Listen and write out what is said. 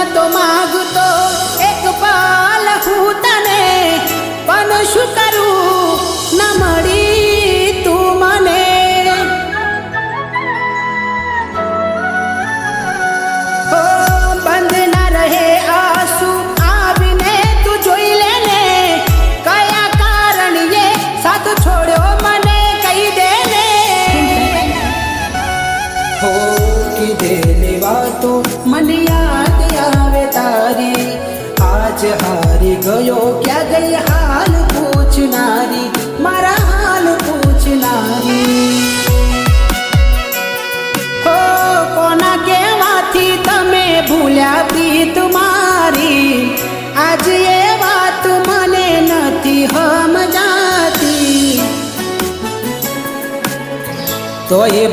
નતો માગતો એક પાલ હું તને, પણ શું કરું ન મળી તું મને. બંધ ના રહે આંસુ આવીને તું જોઈ લે ને, કયા કારણે સાથ છોડ્યો મને કહી દે ને. હો કીધેલી વાતો મને યાદ આવે તારી, આજ હારી ગયો ક્યાં ગઈ હાલ પૂછનારી, મારા હાલ પૂછનારી. હો કોના કહેવાથી તમે ભૂલ્યા પ્રીત મારી, આજ એ વાત મને નથી સમજાતી. તો એ